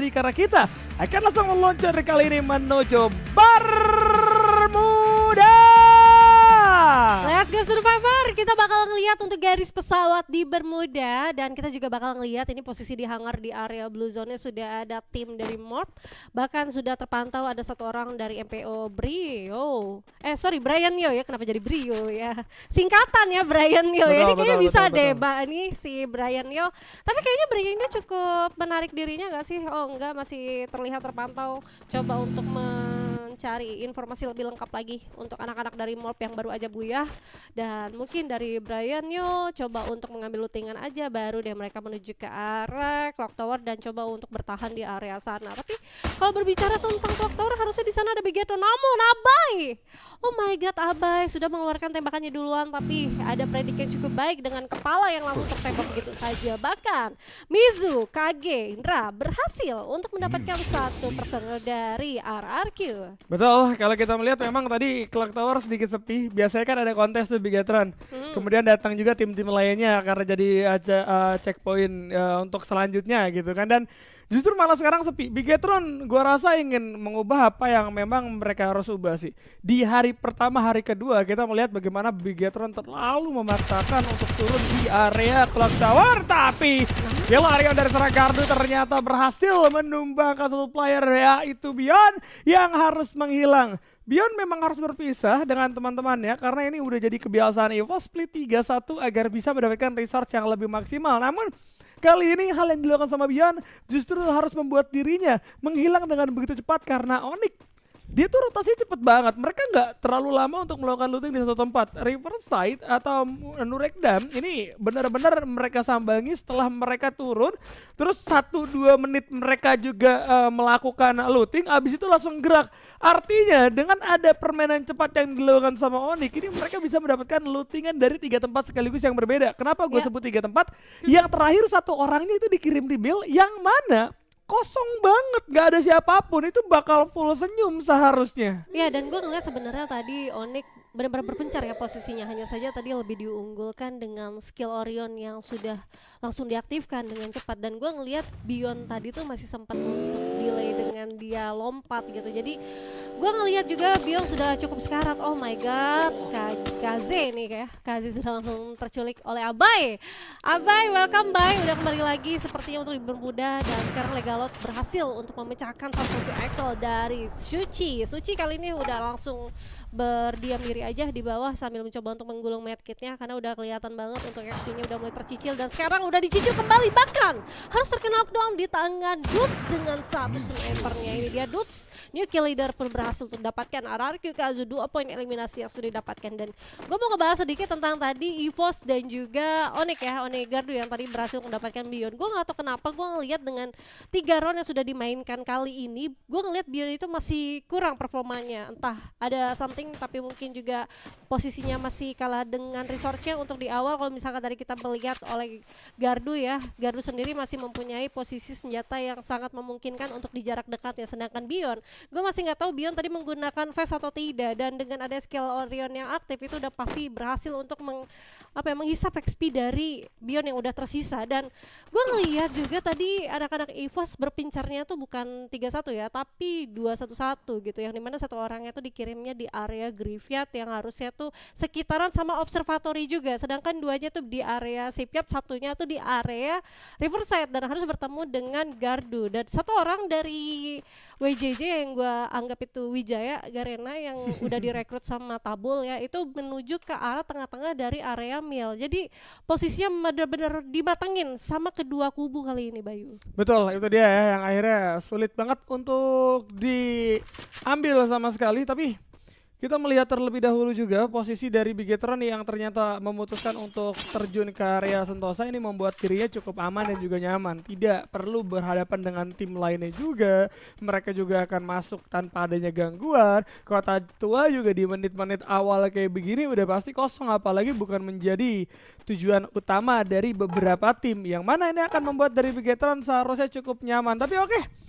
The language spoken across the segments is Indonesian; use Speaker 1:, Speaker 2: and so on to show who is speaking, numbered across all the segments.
Speaker 1: terjadi karena kita akan langsung meluncur kali ini menuju Bermuda.
Speaker 2: Let's go Survivor, kita bakal ngeliat untuk garis pesawat di Bermuda dan kita juga bakal ngeliat ini posisi di hangar di area Blue Zone-nya sudah ada tim dari Morph. Bahkan sudah terpantau ada satu orang dari MPO Brio. Brian Yo ya, kenapa jadi Brio ya? Singkatan ya Brian Yo ya, ini kayaknya bisa deh ini si Brian Yo. Tapi kayaknya Brian Yo cukup menarik dirinya gak sih? Oh enggak, masih terlihat terpantau. Coba untuk mencari informasi lebih lengkap lagi untuk anak-anak dari Morph yang baru aja buyah. Dan mungkin dari Brian Yo coba untuk mengambil lootingan aja, baru deh mereka menuju ke arah Clock Tower dan coba untuk bertahan di area sana. Tapi kalau berbicara tentang Clock Tower harusnya di sana ada Bigetron, namun Abai, oh my god, Abai sudah mengeluarkan tembakannya duluan, tapi ada predik yang cukup baik dengan kepala yang langsung tertembak begitu saja. Bahkan Mizu, Kage, Indra berhasil untuk mendapatkan satu personel dari RRQ.
Speaker 1: Betul, kalau kita melihat memang tadi Clock Tower sedikit sepi. Biasanya kan ada kontes tuh Bigetron. Kemudian datang juga tim-tim lainnya karena jadi checkpoint untuk selanjutnya gitu kan. Dan justru malah sekarang sepi. Bigetron gua rasa ingin mengubah apa yang memang mereka harus ubah sih. Di hari pertama, hari kedua kita melihat bagaimana Bigetron terlalu memaksakan untuk turun di area Clock Tower. Tapi Hilarion dari serang Gardu ternyata berhasil menumbangkan satu player, yaitu Bion yang harus menghilang. Bion memang harus berpisah dengan teman-temannya karena ini udah jadi kebiasaan EVO split 3-1 agar bisa mendapatkan resource yang lebih maksimal. Namun kali ini hal yang dilakukan sama Bion justru harus membuat dirinya menghilang dengan begitu cepat karena Onyx. Dia tuh rotasinya cepet banget, mereka nggak terlalu lama untuk melakukan looting di satu tempat. Riverside atau Nurekdam ini benar-benar mereka sambangi setelah mereka turun. Terus 1-2 menit mereka juga melakukan looting, abis itu langsung gerak. Artinya dengan ada permainan cepat yang dilakukan sama Onyx, ini mereka bisa mendapatkan lootingan dari 3 tempat sekaligus yang berbeda. Kenapa gue sebut 3 tempat? Yang terakhir satu orangnya itu dikirim di build yang mana kosong banget, gak ada siapapun, itu bakal full senyum seharusnya.
Speaker 2: Ya, dan gue ngeliat sebenarnya tadi Onyx benar-benar berpencar ya posisinya, hanya saja tadi lebih diunggulkan dengan skill Orion yang sudah langsung diaktifkan dengan cepat. Dan gue ngeliat Bion tadi tuh masih sempat untuk delay dengan dia lompat gitu. Jadi gue ngeliat juga Bion sudah cukup sekarat. Oh my god, Kaze nih kayak Kaze sudah langsung terculik oleh Abai. Abai, welcome Bay, udah kembali lagi sepertinya untuk Bermuda. Dan sekarang Legalot berhasil untuk memecahkan satu vehicle dari Suci. Suci kali ini udah langsung berdiam diri aja di bawah sambil mencoba untuk menggulung medkitnya karena udah kelihatan banget untuk XP-nya udah mulai tercicil dan sekarang udah dicicil kembali, bahkan harus terkena knockdown di tangan Dudes dengan satu snipernya. Ini dia Dudes, new kill leader pun berhasil untuk mendapatkan RRQ Kazu 2 poin eliminasi yang sudah didapatkan. Dan gue mau ngebahas sedikit tentang tadi EVOS dan juga Onyx ya, Onyx Gardu yang tadi berhasil mendapatkan Bion. Gue gak tahu kenapa gue ngelihat dengan 3 round yang sudah dimainkan kali ini, gue ngelihat Bion itu masih kurang performanya, entah ada something tapi mungkin juga posisinya masih kalah dengan resource-nya untuk di awal. Kalau misalkan tadi kita melihat oleh Gardu ya, Gardu sendiri masih mempunyai posisi senjata yang sangat memungkinkan untuk di jarak dekat ya, sedangkan Bion, gue masih nggak tahu Bion tadi menggunakan Fast atau tidak. Dan dengan ada skill Orion yang aktif itu udah pasti berhasil untuk menghisap XP dari Bion yang udah tersisa. Dan gue ngelihat juga tadi anak-anak EVOS berpincarnya tuh bukan 3-1 ya, tapi 2-1-1 gitu, yang dimana satu orangnya tuh dikirimnya di area Graveyard yang harusnya tuh sekitaran sama observatory juga, sedangkan duanya tuh di area Shipyard, satunya tuh di area Riverside dan harus bertemu dengan Gardu. Dan satu orang dari WJJ yang gue anggap itu Wijaya Garena yang udah direkrut sama Tabul ya, itu menuju ke arah tengah-tengah dari area Mil. Jadi posisinya benar-benar dimatengin sama kedua kubu kali ini, Bayu.
Speaker 1: Betul, itu dia ya yang akhirnya sulit banget untuk diambil sama sekali. Tapi kita melihat terlebih dahulu juga posisi dari Bigetron yang ternyata memutuskan untuk terjun ke area Sentosa. Ini membuat dirinya cukup aman dan juga nyaman, tidak perlu berhadapan dengan tim lainnya juga. Mereka juga akan masuk tanpa adanya gangguan. Kota tua juga di menit-menit awal kayak begini udah pasti kosong, apalagi bukan menjadi tujuan utama dari beberapa tim, yang mana ini akan membuat dari Bigetron seharusnya cukup nyaman. Tapi oke,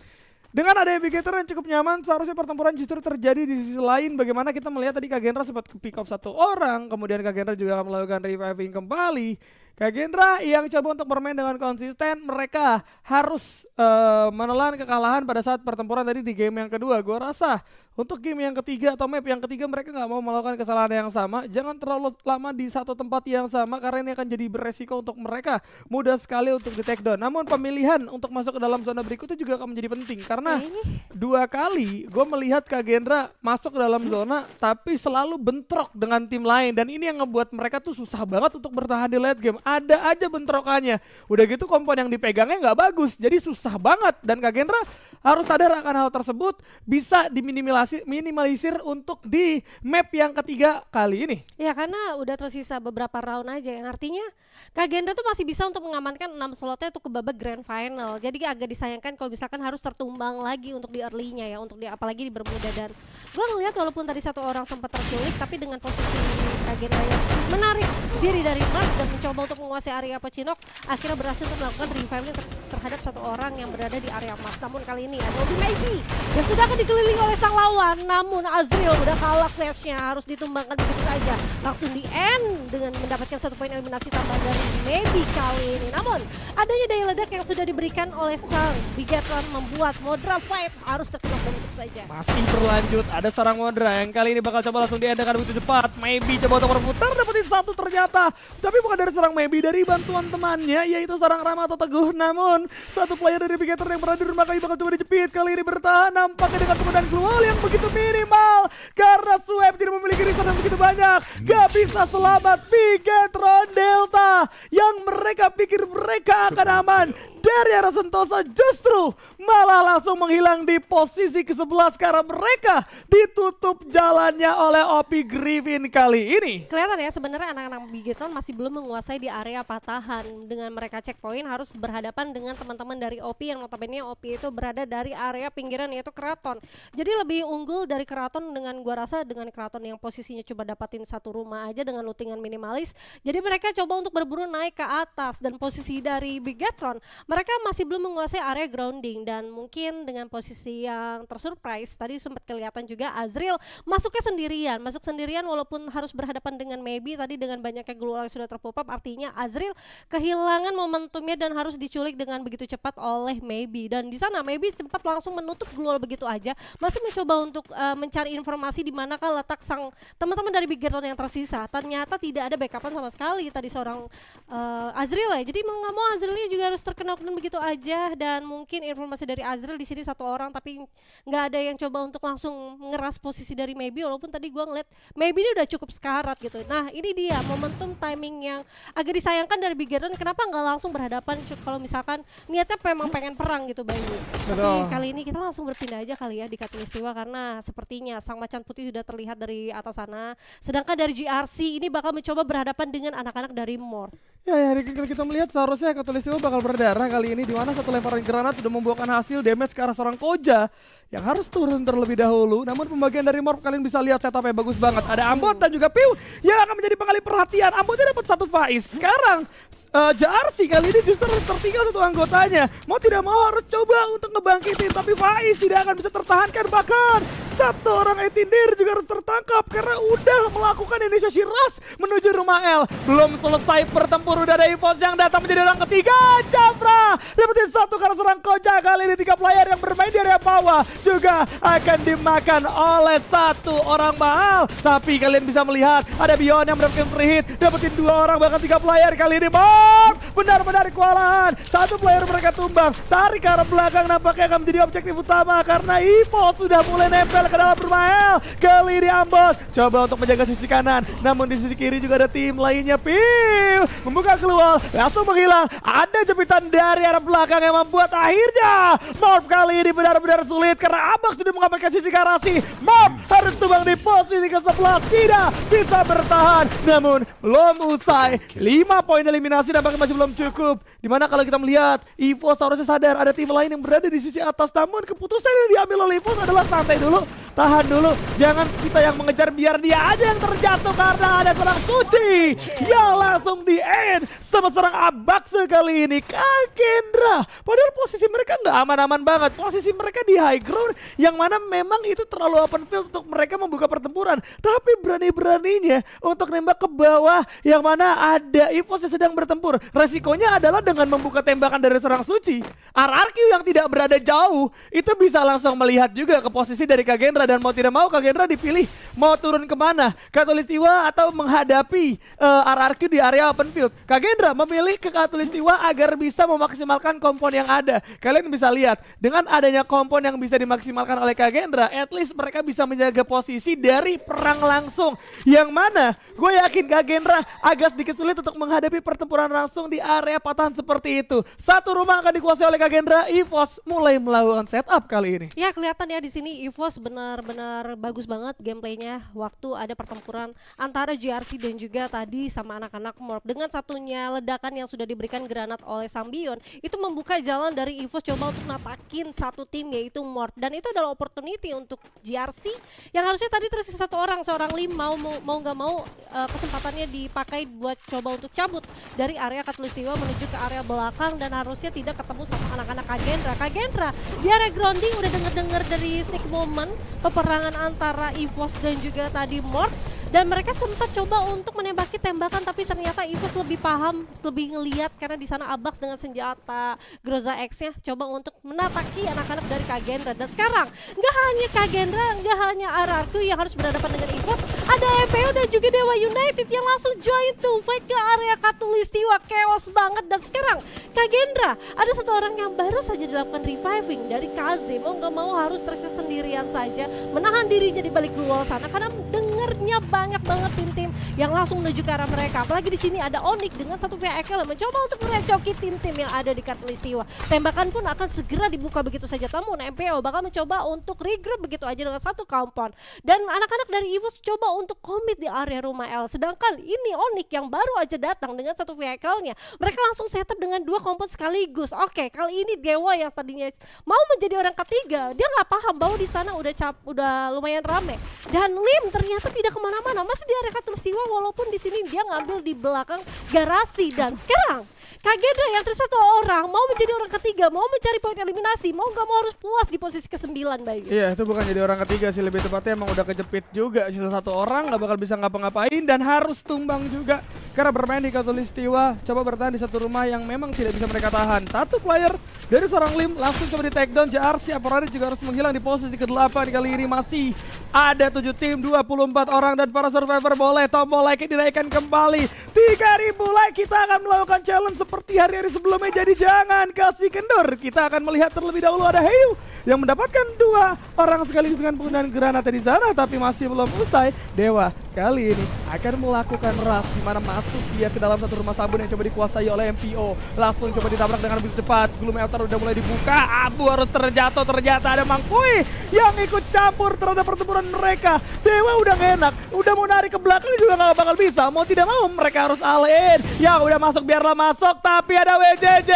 Speaker 1: dengan adanya Bigetron yang cukup nyaman, seharusnya pertempuran justru terjadi di sisi lain. Bagaimana kita melihat tadi Kagenra sempat pick up satu orang, kemudian Kagenra juga akan melakukan reviving kembali. Kak Gendra yang coba untuk bermain dengan konsisten, mereka harus menelan kekalahan pada saat pertempuran tadi di game yang kedua. Gue rasa untuk game yang ketiga atau map yang ketiga mereka nggak mau melakukan kesalahan yang sama. Jangan terlalu lama di satu tempat yang sama karena ini akan jadi beresiko untuk mereka. Mudah sekali untuk di take down. Namun pemilihan untuk masuk ke dalam zona berikutnya juga akan menjadi penting karena dua kali gue melihat Kak Gendra masuk ke dalam zona tapi selalu bentrok dengan tim lain dan ini yang ngebuat mereka tuh susah banget untuk bertahan di late game. Ada aja bentrokannya. Udah gitu kompon yang dipegangnya nggak bagus. Jadi susah banget. Dan Kak Gendra harus sadar akan hal tersebut. Bisa diminimalisir untuk di map yang ketiga kali ini.
Speaker 2: Ya karena udah tersisa beberapa round aja. Yang artinya Kak Gendra tuh masih bisa untuk mengamankan 6 slotnya untuk ke babak grand final. Jadi agak disayangkan kalau misalkan harus tertumbang lagi untuk di early-nya ya. Untuk apalagi di Bermuda. Dan gue ngeliat walaupun tadi satu orang sempat terculik tapi dengan posisi Kak Gendra yang menarik diri dari Mark dan mencoba untuk menguasai area Pecinok, akhirnya berhasil untuk melakukan revive terhadap satu orang yang berada di area emas. Namun kali ini ada Obi Maybe yang sudah akan dikelilingi oleh sang lawan, namun Azriel udah kalah flashnya, harus ditumbangkan begitu saja. Langsung di end dengan mendapatkan 1 poin eliminasi tambahan dari Maybe kali ini. Namun adanya daya ledak yang sudah diberikan oleh sang Bigetron membuat Modra Fight harus terkenok begitu saja.
Speaker 1: Masih berlanjut, ada seorang Modra yang kali ini bakal coba langsung diendakan begitu cepat. Maybe coba untuk berputar, dapetin satu ternyata. Tapi bukan dari serang Maybe, dari bantuan temannya yaitu seorang Rama atau Teguh. Namun satu player dari Bigetron yang berada di rumah kali bakal coba dijepit. Kali ini bertahan nampaknya dengan kemudahan keluar yang begitu minimal karena Swap tidak memiliki resource yang begitu banyak. Gak bisa selamat Bigetron Delta yang mereka pikir mereka akan aman dari arah Sentosa justru malah langsung menghilang di posisi ke-11 karena mereka ditutup jalannya oleh OP Griffin kali ini.
Speaker 2: Kelihatan ya sebenarnya anak-anak Bigetron masih belum menguasai di area patahan. Dengan mereka checkpoint harus berhadapan dengan teman-teman dari OP yang notabene OP itu berada dari area pinggiran yaitu Keraton. Jadi lebih unggul dari Keraton dengan gua rasa dengan Keraton yang posisinya coba dapatin satu rumah aja dengan lootingan minimalis. Jadi mereka coba untuk berburu naik ke atas dan posisi dari Bigetron mereka masih belum menguasai area grounding dan mungkin dengan posisi yang tersurprise tadi sempat kelihatan juga Azriel masuk sendirian walaupun harus berhadapan dengan Maybe tadi dengan banyaknya global yang sudah terpop up artinya Azriel kehilangan momentumnya dan harus diculik dengan begitu cepat oleh Maybe dan di sana Maybe sempat langsung menutup global begitu aja masih mencoba untuk mencari informasi di manakah letak sang teman-teman dari Bigetron yang tersisa. Ternyata tidak ada backupan sama sekali tadi seorang Azriel ya. Jadi mau nggak mau Azrielnya juga harus terkena begitu aja dan mungkin informasi dari Azriel di sini satu orang tapi nggak ada yang coba untuk langsung ngeras posisi dari Maybe walaupun tadi gua ngeliat Maybe dia udah cukup sekarat gitu. Nah ini dia momentum timing yang agak disayangkan dari Bigetron kenapa nggak langsung berhadapan kalau misalkan niatnya memang pengen perang gitu Bayu. Tapi kali ini kita langsung berpindah aja kali ya di Katulistiwa karena sepertinya sang macan putih sudah terlihat dari atas sana sedangkan dari GRC ini bakal mencoba berhadapan dengan anak-anak dari Mor.
Speaker 1: Ya, kalau kita melihat seharusnya Katulistiwa bakal berdarah kali ini di mana satu lemparan granat sudah membuahkan hasil damage ke arah seorang Koja yang harus turun terlebih dahulu. Namun pembagian dari Morph kalian bisa lihat setupnya bagus banget. Ada Ambot dan juga Piu yang akan menjadi pengalih perhatian. Ambotnya dapat satu Faiz. Sekarang JRC kali ini justru tertinggal satu anggotanya. Mau tidak mau harus coba untuk ngebangkitin tapi Faiz tidak akan bisa tertahankan. Bahkan satu orang Etindir juga harus tertangkap karena udah melakukan inisiasi rush menuju rumah L. Belum selesai bertempur udah ada Evos yang datang menjadi orang ketiga. Capra dapetin satu karena serang Koja kali ini 3 player yang bermain di area bawah juga akan dimakan oleh satu orang mahal. Tapi kalian bisa melihat ada Bion yang mendapatkan free hit, dapetin 2 orang bahkan 3 player kali ini. Benar-benar kewalahan. Satu player mereka tumbang, tarik ke arah belakang nampaknya akan menjadi objektif utama karena Evo sudah mulai nempel ke dalam rumah L. Kali ini Ambos coba untuk menjaga sisi kanan, namun di sisi kiri juga ada tim lainnya. Piu membuka keluar, langsung menghilang. Ada jepitan dari arah belakang yang membuat akhirnya Morph kali ini benar-benar sulit karena Abax sudah mengamankan sisi garasi. Morph harus tumbang di posisi ke-11, tidak bisa bertahan. Namun belum usai, 5 poin eliminasi nampaknya masih belum cukup. Dimana kalau kita melihat Evo seharusnya sadar ada tim lain yang berada di sisi atas, namun keputusan yang diambil oleh Evo adalah santai dulu. tahan dulu, jangan kita yang mengejar, biar dia aja yang terjatuh karena ada seorang Suci yang langsung di end sama seorang Abaxe kali ini. Kagendra, padahal posisi mereka nggak aman-aman banget, posisi mereka di high ground yang mana memang itu terlalu open field untuk mereka membuka pertempuran, tapi berani-beraninya untuk nembak ke bawah yang mana ada EVOS yang sedang bertempur. Resikonya adalah dengan membuka tembakan dari seorang Suci, RRQ yang tidak berada jauh itu bisa langsung melihat juga ke posisi dari Kagendra, dan mau tidak mau Kagendra dipilih mau turun kemana, Khatulistiwa atau menghadapi RRQ di area open field. Kagendra memilih ke Khatulistiwa agar bisa memaksimalkan kompon yang ada. Kalian bisa lihat dengan adanya kompon yang bisa dimaksimalkan oleh Kagendra, at least mereka bisa menjaga posisi dari perang langsung, yang mana gue yakin Kagendra agak sedikit sulit untuk menghadapi pertempuran langsung di area patahan seperti itu. Satu rumah akan dikuasai oleh Kagendra. EVOS mulai melakukan setup kali ini.
Speaker 2: Ya kelihatan ya di sini EVOS benar-benar bagus banget gameplaynya waktu ada pertempuran antara JRC dan juga tadi sama anak-anak Morph. Dengan satunya ledakan yang sudah diberikan granat oleh Sambion itu membuka jalan dari EVOS coba untuk natakin satu tim yaitu Morph, dan itu adalah opportunity untuk JRC yang harusnya tadi tersisa satu orang, seorang Lim mau nggak mau kesempatannya dipakai buat coba untuk cabut dari area Khatulistiwa menuju ke area belakang, dan harusnya tidak ketemu sama anak-anak Kagendra. Dia regrounding udah denger dari Sneak Moment peperangan antara EVOS dan juga tadi Morph, dan mereka sempat coba untuk menembaki tembakan, tapi ternyata EVOS lebih paham, lebih ngelihat karena di sana Abax dengan senjata Groza X-nya coba untuk menataki anak-anak dari Kagendra. Dan sekarang nggak hanya Kagendra, nggak hanya RRQ yang harus berhadapan dengan EVOS, ada MPO dan juga Dewa United yang langsung join to fight ke area Khatulistiwa. Chaos banget, dan sekarang Kagendra ada satu orang yang baru saja dilakukan reviving dari Kaze, mau nggak mau harus tersisa sendirian saja menahan dirinya di balik wall sana karena dengernya banyak banget tim-tim yang langsung menuju ke arah mereka. Apalagi di sini ada Onyx dengan satu vehicle yang mencoba untuk merecoki tim-tim yang ada di Khatulistiwa. Tembakan pun akan segera dibuka begitu saja, namun MPO bakal mencoba untuk regroup begitu aja dengan satu compound, dan anak-anak dari EVOS coba untuk commit di area rumah L. Sedangkan ini Onyx yang baru aja datang dengan satu vehicle-nya, mereka langsung setup dengan dua compound sekaligus. Oke, kali ini Dewa yang tadinya mau menjadi orang ketiga, dia nggak paham bahwa di sana udah lumayan rame, dan Lim ternyata tidak kemana-mana, masih di area Khatulistiwa walaupun di sini dia ngambil di belakang garasi. Dan sekarang Kagendra yang tersatu orang mau menjadi orang ketiga, mau mencari poin eliminasi, mau nggak mau harus puas di posisi ke-9, Bayu.
Speaker 1: Iya, itu bukan jadi orang ketiga sih, lebih tepatnya emang udah kejepit juga. Sisa satu orang nggak bakal bisa ngapa-ngapain dan harus tumbang juga karena bermain di Khatulistiwa. Coba bertahan di satu rumah yang memang tidak bisa mereka tahan. Satu player dari seorang Lim langsung coba di take down. JRC Aporari juga harus menghilang di posisi ke-8. Kali ini masih ada 7 tim, 24 orang, dan para survivor boleh tombol like-nya dinaikkan kembali. 3.000 like, kita akan melakukan challenge seperti hari-hari sebelumnya, jadi jangan kasih kendor. Kita akan melihat terlebih dahulu ada Heyu yang mendapatkan 2 orang sekaligus dengan penggunaan granat di sana, tapi masih belum usai. Dewa kali ini akan melakukan rush di mana masuk dia ke dalam satu rumah sabun yang coba dikuasai oleh MPO. Langsung coba ditabrak dengan begitu cepat. Gloom Elter udah mulai dibuka. Abu harus terjatuh. Ternyata ada Mangkui yang ikut campur terhadap pertempuran mereka. Dewa udah gak enak, udah mau narik ke belakang juga gak bakal bisa. Mau tidak mau mereka harus all in. Ya udah masuk, biarlah masuk. Tapi ada WJJ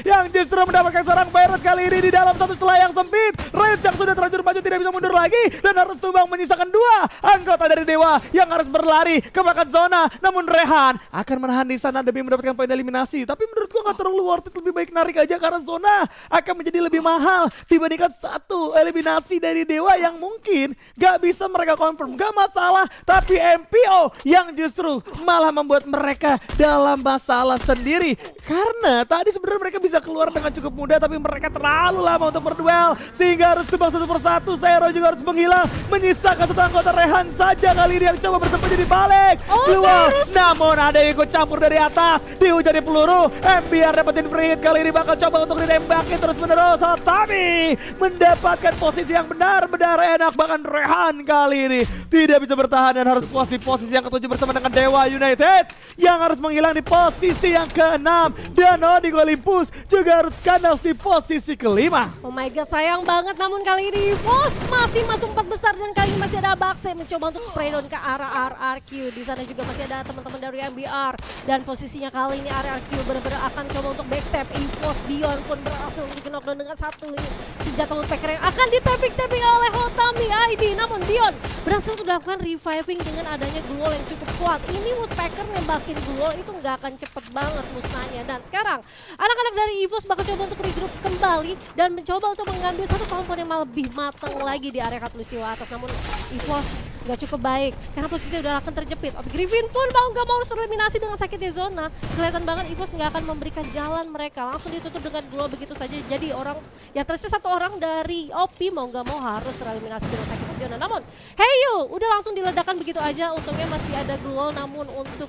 Speaker 1: yang justru mendapatkan seorang virus kali ini di dalam satu celah yang sempit. Rage yang sudah terlanjur maju tidak bisa mundur lagi dan harus tumbang, menyisakan 2 anggota dari Dewa yang harus berlari ke belakang zona. Namun Rehan akan menahan di sana demi mendapatkan poin eliminasi. Tapi menurut gua gak terlalu worth it, lebih baik narik aja karena zona akan menjadi lebih mahal dibandingkan satu eliminasi dari Dewa yang mungkin gak bisa mereka confirm. Gak masalah, tapi MPO yang justru malah membuat mereka dalam masalah sendiri. Karena tadi sebenarnya mereka bisa keluar dengan cukup mudah, tapi mereka terlalu lama untuk berduel sehingga harus tumbang satu persatu. Zero juga harus menghilang, menyisakan satu anggota Rehan saja kali ini yang coba bersembunyi di balik keluar. Namun ada yang ikut campur dari atas, dihujani peluru. MBR dapetin free hit, kali ini bakal coba untuk ditembakin terus menerus, tapi mendapatkan posisi yang benar-benar enak. Bahkan Rehan kali ini tidak bisa bertahan bertahan dan harus puas di posisi yang ke-7 bersama dengan Dewa United yang harus menghilang di posisi yang ke-6 dan Odigo Olympus juga harus kandas di posisi ke-5.
Speaker 2: Oh my god, sayang banget, namun kali ini EVOS masih masuk 4 besar dan kali ini masih ada Bakse mencoba untuk spray down ke arah RRQ. Di sana juga masih ada teman-teman dari MBR dan posisinya kali ini RRQ benar-benar akan coba untuk backstep. EVOS Beyond pun berhasil untuk knockdown dengan satu senjata woodpecker yang akan di-tapping oleh Hotami ID. Namun Beyond berhasil untuk melakukan reviving dengan adanya Gluol yang cukup kuat. Ini woodpecker nembakin Gluol itu nggak akan cepet banget musnahnya. Dan sekarang anak-anak dari EVOS bakal coba untuk regroup kembali dan mencoba untuk mengambil satu komponen yang lebih matang lagi di area Katulistiwa atas. Namun EVOS nggak cukup baik karena posisinya udah akan terjepit. Obi Griffin pun mau nggak mau harus tereliminasi dengan sakitnya zona. Kelihatan banget EVOS nggak akan memberikan jalan mereka, langsung ditutup dengan Gluol begitu saja. Jadi orang yang tersisa satu orang dari OP mau nggak mau harus tereliminasi dengan sakitnya zona. Namun Heyo udah langsung diledakkan begitu aja. Untungnya masih ada Gluol, namun untuk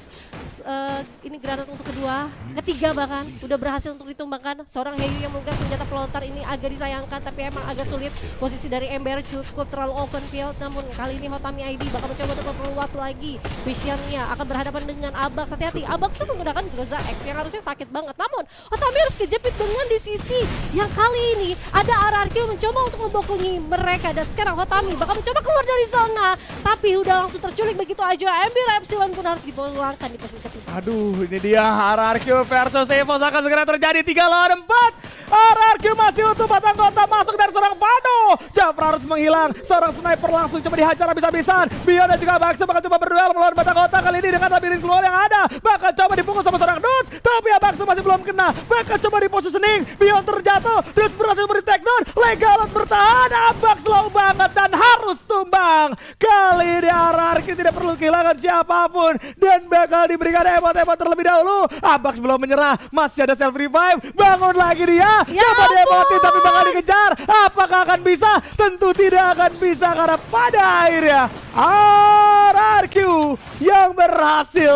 Speaker 2: ini granat untuk ketiga bahkan udah berhasil untuk ditumbangkan. Seorang Heyo yang menggunakan senjata pelontar ini agak disayangkan, tapi emang agak sulit. Posisi dari Ember cukup terlalu open field, namun kali ini Hotami ID bakal mencoba untuk memperluas lagi visionnya. Akan berhadapan dengan Abax. Hati-hati, Abax tuh menggunakan Groza X yang harusnya sakit banget. Namun Hotami harus kejepit dengan di sisi yang kali ini ada RRQ mencoba untuk membokongi mereka. Dan sekarang Hotami bakal mencoba keluar dari zona, tapi udah langsung terculik begitu aja. Ember Epsilon pun harus dipulangkan di posisi ketiga.
Speaker 1: Aduh, ini dia RRQ versus EVOS akan segera terjadi 3 lawan 4. RRQ masih utuh, 4 anggota masuk dari seorang Vano. Jafra harus menghilang, seorang sniper langsung coba dihajar habis-habisan. Beyond dan juga Bakse bakal coba berduel melawan 4 anggota kali ini dengan labirin keluar yang ada. Bakal coba dipukul sama seorang Dudes, tapi Bakse masih belum kena. Bakal coba di positioning, Beyond terjatuh, Dudes berhasil beri takedown. Legalot bertahan, Abax slow banget dan harus tumbang. Kali ini RRQ tidak perlu kehilangan siapapun dan bakal diberikan emot-emot terlebih dahulu. Abax belum menyerah, masih ada self revive, bangun lagi dia.
Speaker 2: Ya
Speaker 1: Coba
Speaker 2: ampun.
Speaker 1: diemotin tapi bakal dikejar. Apakah akan bisa? Tentu tidak akan bisa karena pada akhirnya RRQ yang berhasil